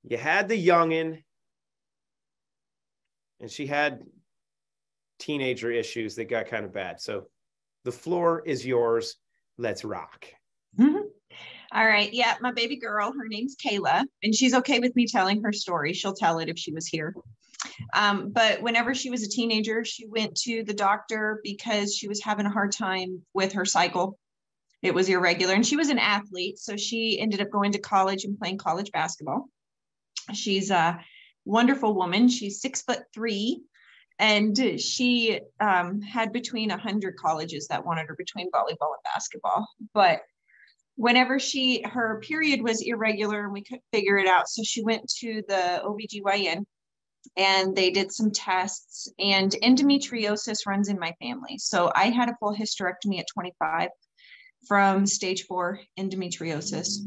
You had the youngin', and she had teenager issues that got kind of bad. So the floor is yours. Let's rock. Mm-hmm. All right. Yeah, my baby girl, her name's Kayla, and she's okay with me telling her story. She'll tell it if she was here. But whenever she was a teenager, she went to the doctor because she was having a hard time with her cycle. It was irregular, and she was an athlete. So she ended up going to college and playing college basketball. She's a wonderful woman. She's 6'3", and she had between 100 colleges that wanted her between volleyball and basketball. But whenever her period was irregular and we couldn't figure it out, so she went to the OBGYN and they did some tests, and endometriosis runs in my family. So I had a full hysterectomy at 25 from stage 4 endometriosis.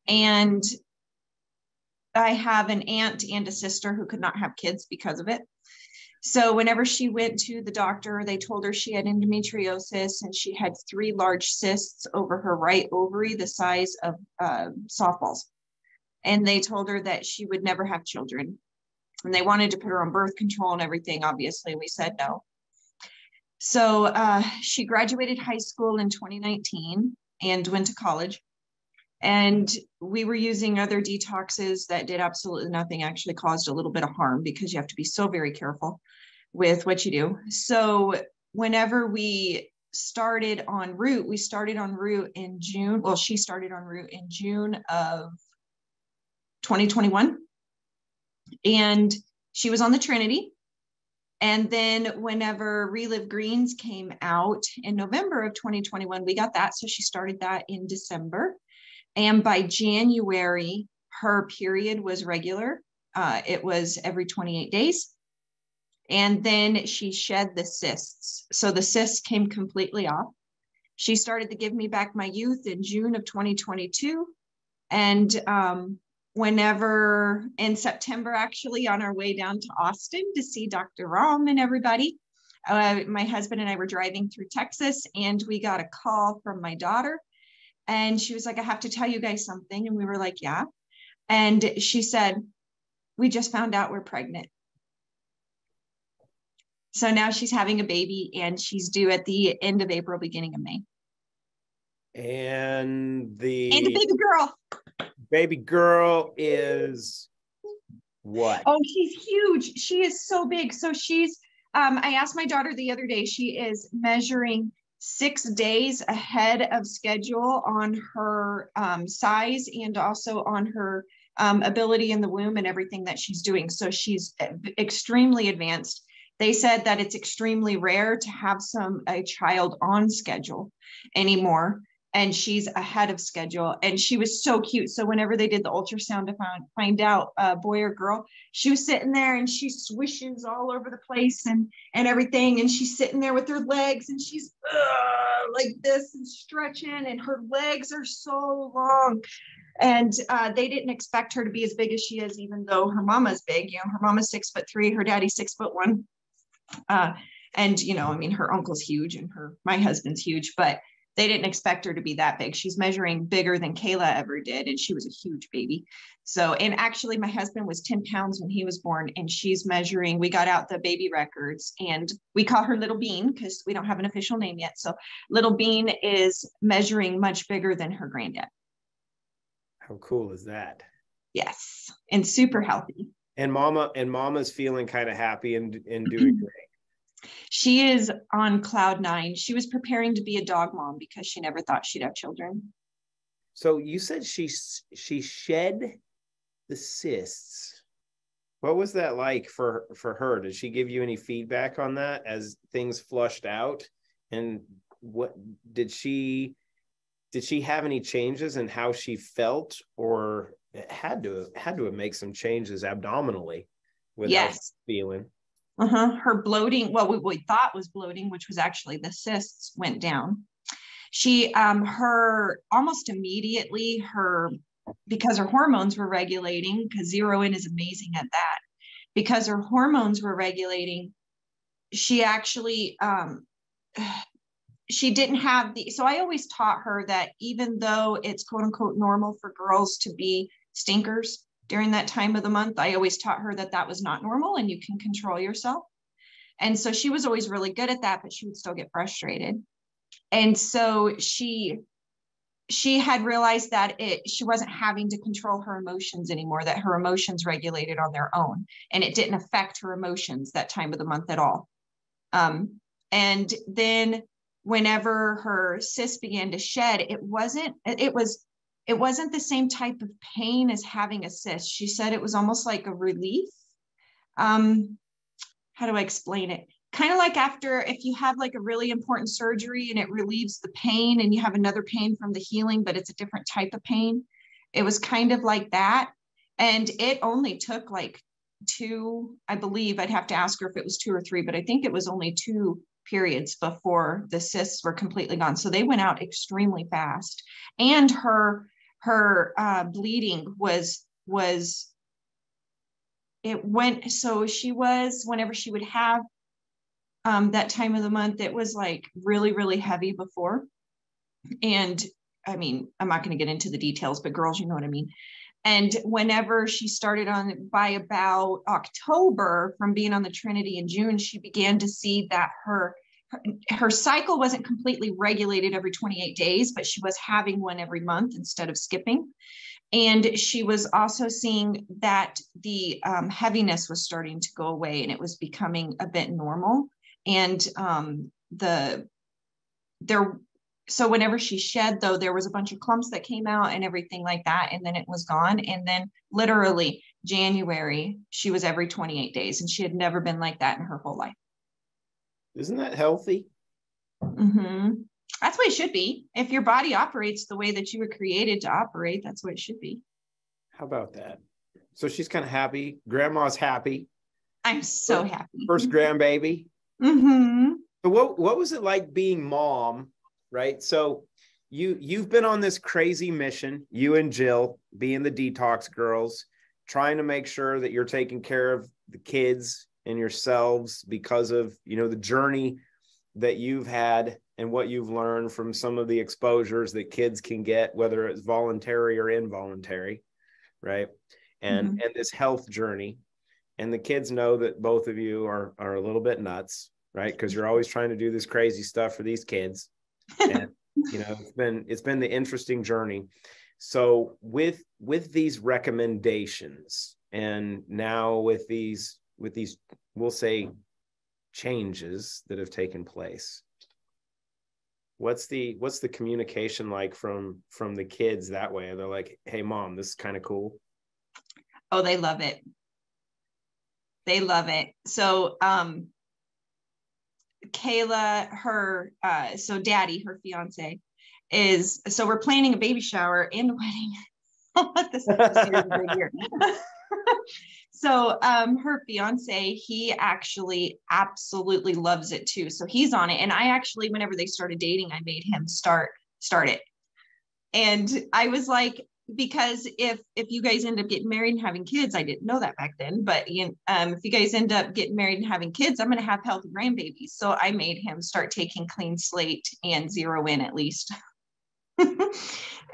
And I have an aunt and a sister who could not have kids because of it. So whenever she went to the doctor, they told her she had endometriosis, and she had 3 large cysts over her right ovary, the size of softballs. And they told her that she would never have children. And they wanted to put her on birth control and everything. Obviously, we said no. So she graduated high school in 2019 and went to college. And we were using other detoxes that did absolutely nothing, actually caused a little bit of harm, because you have to be so very careful with what you do. So whenever we started en route, in June. Well, she started en route in June of 2021. And she was on the Trinity. And then whenever Relive Greens came out in November of 2021, we got that. So she started that in December. And by January, her period was regular. It was every 28 days. And then she shed the cysts. So the cysts came completely off. She started to give me back my youth in June of 2022. And whenever in September, actually, on our way down to Austin to see Dr. Ram and everybody, my husband and I were driving through Texas, and we got a call from my daughter. And she was like, I have to tell you guys something. And we were like, yeah. And she said, we just found out we're pregnant. So now she's having a baby, and she's due at the end of April, beginning of May. And a baby girl. Baby girl is what? Oh, she's huge. She is so big. So she's, I asked my daughter the other day, she is measuring 6 days ahead of schedule on her size, and also on her ability in the womb and everything that she's doing. So she's extremely advanced. They said that it's extremely rare to have a child on schedule anymore. And she's ahead of schedule. And she was so cute. So whenever they did the ultrasound to find out boy or girl, she was sitting there and she swishes all over the place and everything. And she's sitting there with her legs, and she's like this and stretching, and her legs are so long. And they didn't expect her to be as big as she is, even though her mama's big. You know, her mama's 6'3", her daddy's 6'1". And, you know, I mean, her uncle's huge, and my husband's huge, but they didn't expect her to be that big. She's measuring bigger than Kayla ever did, and she was a huge baby. So, and actually my husband was 10 pounds when he was born, and she's measuring, we got out the baby records, and we call her Little Bean because we don't have an official name yet. So Little Bean is measuring much bigger than her granddad. How cool is that? Yes. And super healthy. And mama's feeling kind of happy and doing great. She is on cloud 9. She was preparing to be a dog mom because she never thought she'd have children. So you said she shed the cysts. What was that like for her? Did she give you any feedback on that as things flushed out? And what did she have any changes in how she felt, or it had to make some changes abdominally with how she's feeling? Her bloating, well, we thought was bloating, which was actually the cysts, went down. She, her almost immediately, because her hormones were regulating, because Zero In is amazing at that, because her hormones were regulating, she actually, she didn't have so I always taught her that even though it's quote unquote normal for girls to be stinkers, during that time of the month. I always taught her that that was not normal and you can control yourself. And so she was always really good at that, but she would still get frustrated. And so she had realized that she wasn't having to control her emotions anymore, that her emotions regulated on their own, and it didn't affect her emotions that time of the month at all. And then whenever her cyst began to shed, it wasn't the same type of pain as having a cyst. She said it was almost like a relief. How do I explain it? Kind of like after, if you have like a really important surgery and it relieves the pain and you have another pain from the healing, but it's a different type of pain. It was kind of like that. And it only took like 2, I believe, I'd have to ask her if it was 2 or 3, but I think it was only 2 periods before the cysts were completely gone. So they went out extremely fast. And her bleeding so she was, whenever she would have that time of the month, it was like really, really heavy before. And I mean, I'm not going to get into the details, but girls, you know what I mean. And whenever she started on, by about October, from being on the Trinity in June, she began to see that her cycle wasn't completely regulated every 28 days, but she was having one every month instead of skipping. And she was also seeing that the heaviness was starting to go away and it was becoming a bit normal. And so whenever she shed, though, there was a bunch of clumps that came out and everything like that. And then it was gone. And then literally January, she was every 28 days, and she had never been like that in her whole life. Isn't that healthy? Mm-hmm. That's what it should be. If your body operates the way that you were created to operate, that's what it should be. How about that? So she's kind of happy. Grandma's happy. I'm so happy. First grandbaby. Mm-hmm. So what was it like being mom, right? So you've been on this crazy mission, you and Jill being the detox girls, trying to make sure that you're taking care of the kids and yourselves because of, the journey that you've had and what you've learned from some of the exposures that kids can get, whether it's voluntary or involuntary, right? And this health journey. And the kids know that both of you are a little bit nuts, right? Because you're always trying to do this crazy stuff for these kids. And it's been the interesting journey. So with these recommendations, and now with these we'll say changes that have taken place, what's the communication like from the kids that way? They're like, hey mom, this is kind of cool. Oh, they love it. They love it. So Kayla, so daddy, her fiance, so we're planning a baby shower and a wedding. This is a big year. So her fiance, he actually absolutely loves it too. So he's on it. And I actually, whenever they started dating, I made him start it. And I was like, because if you guys end up getting married and having kids, I didn't know that back then, but if you guys end up getting married and having kids, I'm going to have healthy grandbabies. So I made him start taking clean slate and 0 in at least.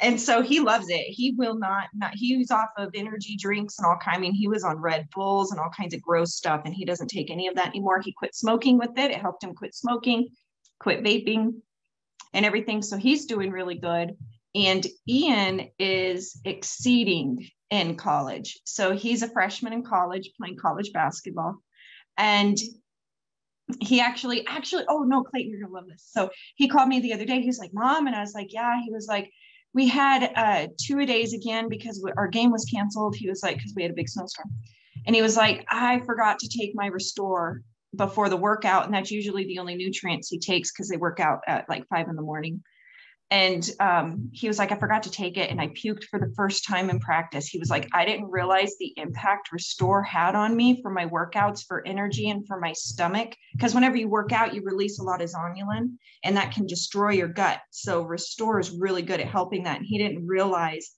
And so he loves it. He will not, he's off of energy drinks and all kinds. I mean, he was on Red Bulls and all kinds of gross stuff, and he doesn't take any of that anymore. He quit smoking with it. It helped him quit smoking, quit vaping and everything. So he's doing really good. And Ian is exceeding in college. So he's a freshman in college playing college basketball. And he actually, oh no, Clayton, you're gonna love this. So he called me the other day. He's like, Mom. And I was like, yeah. He was like, we had 2-a-days again because our game was canceled. He was like, because we had a big snowstorm. And he was like, I forgot to take my Restore before the workout. And that's usually the only nutrients he takes because they work out at like 5 a.m. And he was like, I forgot to take it. And I puked for the first time in practice. He was like, I didn't realize the impact Restore had on me for my workouts, for energy, and for my stomach. Because whenever you work out, you release a lot of zonulin, and that can destroy your gut. So Restore is really good at helping that. And he didn't realize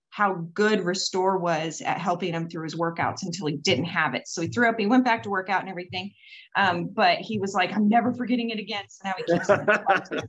how good Restore was at helping him through his workouts until he didn't have it. So he threw up, he went back to work out and everything. But he was like, I'm never forgetting it again. So now he keeps it.